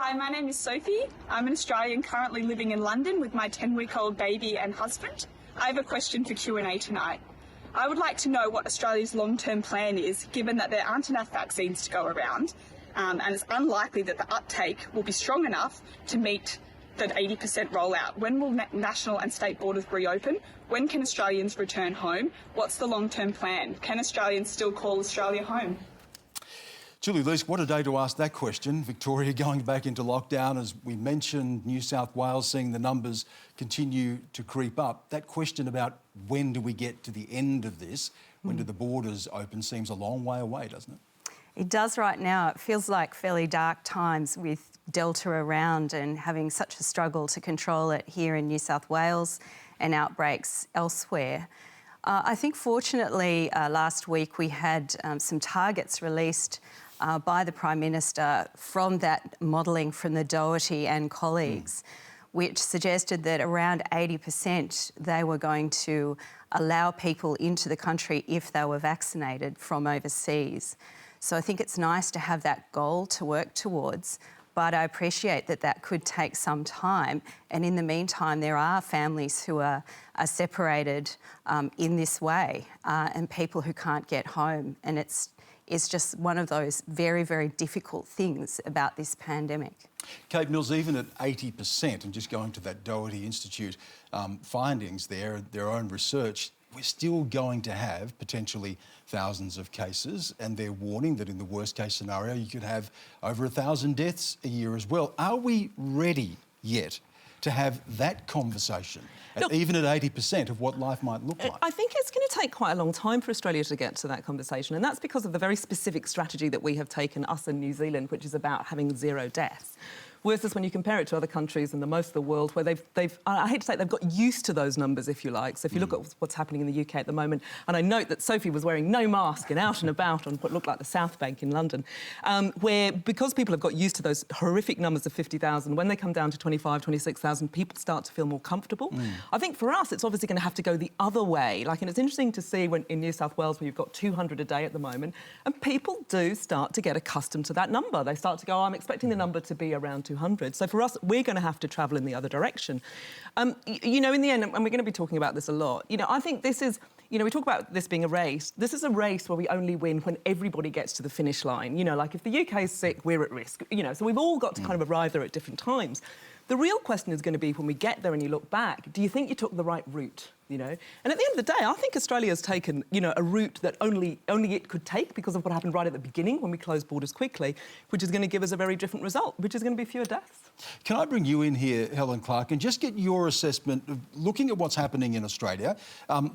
Hi, my name is Sophie. I'm an Australian currently living in London with my 10-week-old baby and husband. I have a question for Q&A tonight. I would like to know what Australia's long-term plan is, given that there aren't enough vaccines to go around, and it's unlikely that the uptake will be strong enough to meet that 80% rollout. When will national and state borders reopen? When can Australians return home? What's the long-term plan? Can Australians still call Australia home? Julie, Leask, what a day to ask that question. Victoria going back into lockdown, as we mentioned, New South Wales seeing the numbers continue to creep up. That question about when do we get to the end of this, when do the borders open, seems a long way away, doesn't it? It does right now. It feels like fairly dark times with Delta around and having such a struggle to control it here in New South Wales and outbreaks elsewhere. I think fortunately last week we had some targets released by the Prime Minister from that modelling from the Doherty and colleagues, which suggested that around 80% they were going to allow people into the country if they were vaccinated from overseas. So I think it's nice to have that goal to work towards, but I appreciate that that could take some time. And in the meantime, there are families who are separated in this way and people who can't get home. And it's just one of those very, very difficult things about this pandemic. Kate Mills, even at 80%, and just going to that Doherty Institute findings there, their own research, we're still going to have potentially thousands of cases, and they're warning that in the worst case scenario you could have over 1,000 deaths a year as well. Are we ready yet to have that conversation, even at 80% of what life might look like? I think it's going to take quite a long time for Australia to get to that conversation, and that's because of the very specific strategy that we have taken, us in New Zealand, which is about having 0 deaths. Versus when you compare it to other countries and most of the world where they've I hate to say it, they've got used to those numbers, if you like. So if you look at what's happening in the UK at the moment, and I note that Sophie was wearing no mask and out and about on what looked like the South Bank in London, where because people have got used to those horrific numbers of 50,000, when they come down to 25, 26,000, people start to feel more comfortable. I think for us, it's obviously going to have to go the other way. And it's interesting to see when in New South Wales where you've got 200 a day at the moment, and people do start to get accustomed to that number. They start to go, I'm expecting the number to be around 200. So for us, we're going to have to travel in the other direction. You know, in the end, and we're going to be talking about this a lot, you know, I think this is, you know, we talk about this being a race. This is a race where we only win when everybody gets to the finish line. You know, like if the UK is sick, we're at risk. You know, so we've all got to kind of arrive there at different times. The real question is going to be when we get there and you look back, do you think you took the right route? You know, and at the end of the day, I think Australia's taken, you know, a route that only it could take because of what happened right at the beginning when we closed borders quickly, which is going to give us a very different result, which is going to be fewer deaths. Can I bring you in here, Helen Clark, and just get your assessment of looking at what's happening in Australia,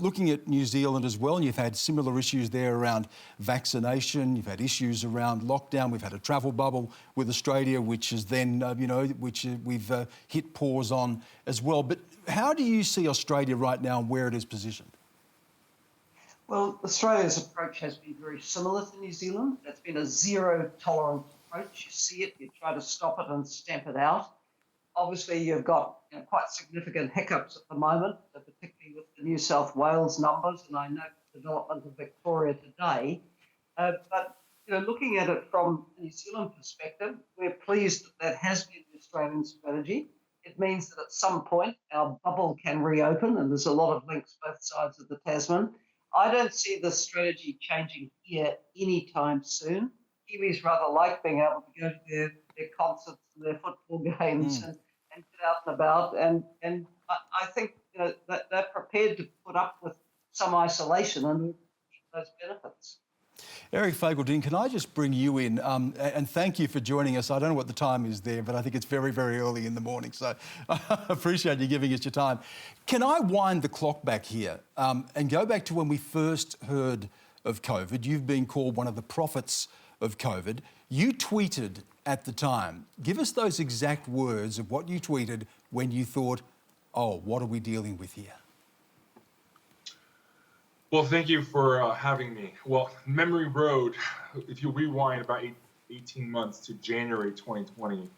looking at New Zealand as well, and you've had similar issues there around vaccination, you've had issues around lockdown, we've had a travel bubble with Australia, which is then, you know, which we've hit pause on as well. But how do you see Australia right now and where it is positioned? Well, Australia's approach has been very similar to New Zealand. It's been a zero-tolerance approach. You see it, you try to stop it and stamp it out. Obviously, you've got quite significant hiccups at the moment, particularly with the New South Wales numbers, and I note the development of Victoria today. But looking at it from a New Zealand perspective, we're pleased that has been the Australian strategy. It means that at some point our bubble can reopen, and there's a lot of links both sides of the Tasman. I don't see the strategy changing here anytime soon. Kiwis rather like being able to go to their concerts and their football games and get out and about. And I think that they're prepared to put up with some isolation and keep those benefits. Eric Feigl-Ding, can I just bring you in? And thank you for joining us. I don't know what the time is there, but I think it's very, very early in the morning, so I appreciate you giving us your time. Can I wind the clock back here and go back to when we first heard of COVID? You've been called one of the prophets of COVID. You tweeted at the time. Give us those exact words of what you tweeted when you thought, oh, what are we dealing with here? Well, thank you for having me. Well, Memory Road, if you rewind about 18 months to January 2020,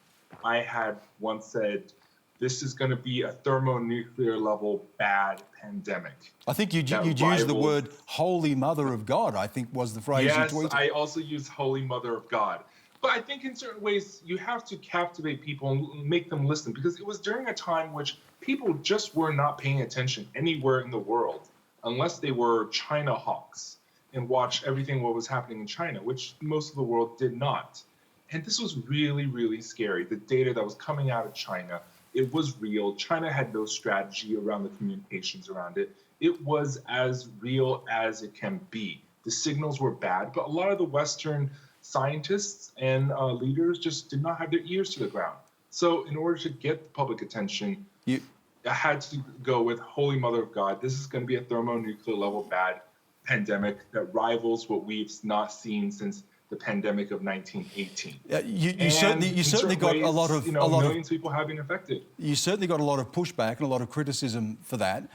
I had once said, this is going to be a thermonuclear level bad pandemic. I think you'd used the word Holy Mother of God, I think was the phrase you tweeted. Yes, I also used Holy Mother of God. But I think in certain ways, you have to captivate people and make them listen, because it was during a time which people just were not paying attention anywhere in the world, unless they were China hawks and watched everything what was happening in China, which most of the world did not. And this was really, really scary. The data that was coming out of China, it was real. China had no strategy around the communications around it. It was as real as it can be. The signals were bad, but a lot of the Western scientists and leaders just did not have their ears to the ground. So in order to get the public attention, I had to go with Holy Mother of God. This is going to be a thermonuclear level bad pandemic that rivals what we've not seen since the pandemic of 1918. You certainly got ways, a lot of millions of people have been affected. You certainly got a lot of pushback and a lot of criticism for that.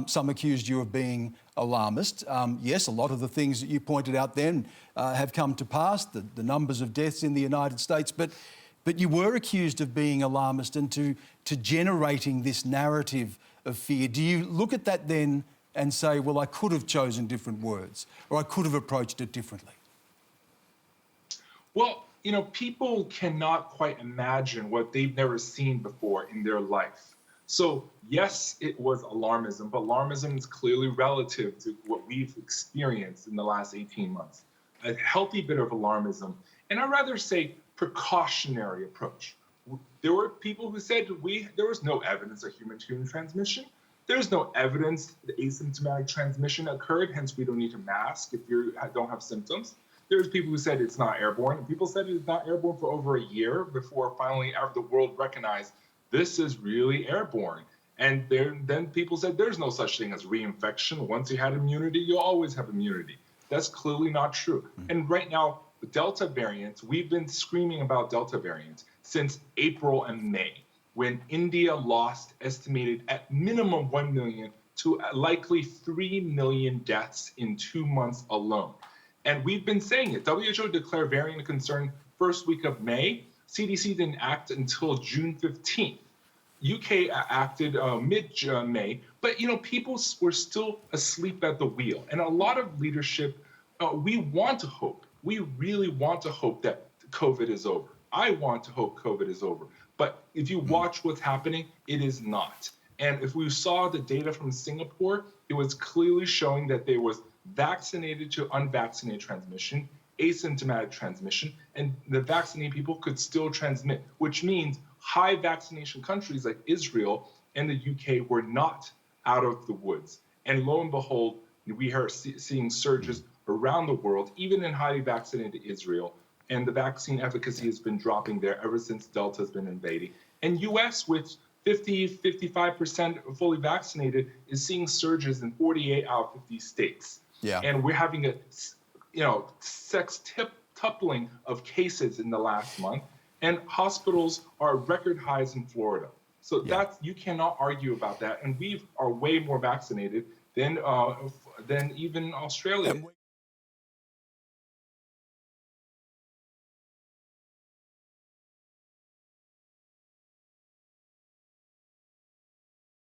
Some accused you of being alarmist. Yes, a lot of the things that you pointed out then have come to pass. The numbers of deaths in the United States, but you were accused of being alarmist and to generating this narrative of fear. Do you look at that then and say, well, I could have chosen different words, or I could have approached it differently? Well, people cannot quite imagine what they've never seen before in their life. So yes, it was alarmism, but alarmism is clearly relative to what we've experienced in the last 18 months. A healthy bit of alarmism, and I'd rather say precautionary approach. There were people who said there was no evidence of human-to-human transmission. There's no evidence that asymptomatic transmission occurred, hence we don't need to mask if you don't have symptoms. There's people who said it's not airborne, and people said it's not airborne for over a year before finally the world recognized this is really airborne. And then people said there's no such thing as reinfection. Once you had immunity, you'll always have immunity. That's clearly not true. And right now, the Delta variant, we've been screaming about Delta variant since April and May, when India lost estimated at minimum 1 million to likely 3 million deaths in 2 months alone. And we've been saying it. WHO declared variant of concern first week of May. CDC didn't act until June 15th. UK acted mid-May, but people were still asleep at the wheel. And a lot of leadership, we want to hope. We really want to hope that COVID is over. I want to hope COVID is over. But if you watch what's happening, it is not. And if we saw the data from Singapore, it was clearly showing that there was vaccinated to unvaccinated transmission, asymptomatic transmission, and the vaccinated people could still transmit, which means high vaccination countries like Israel and the UK were not out of the woods. And lo and behold, we are seeing surges around the world, even in highly vaccinated Israel, and the vaccine efficacy has been dropping there ever since Delta has been invading. And US, with 55% fully vaccinated, is seeing surges in 48 out of 50 states. Yeah. And we're having a, sextupling of cases in the last month, and hospitals are at record highs in Florida. So you cannot argue about that. And we are way more vaccinated than even Australia.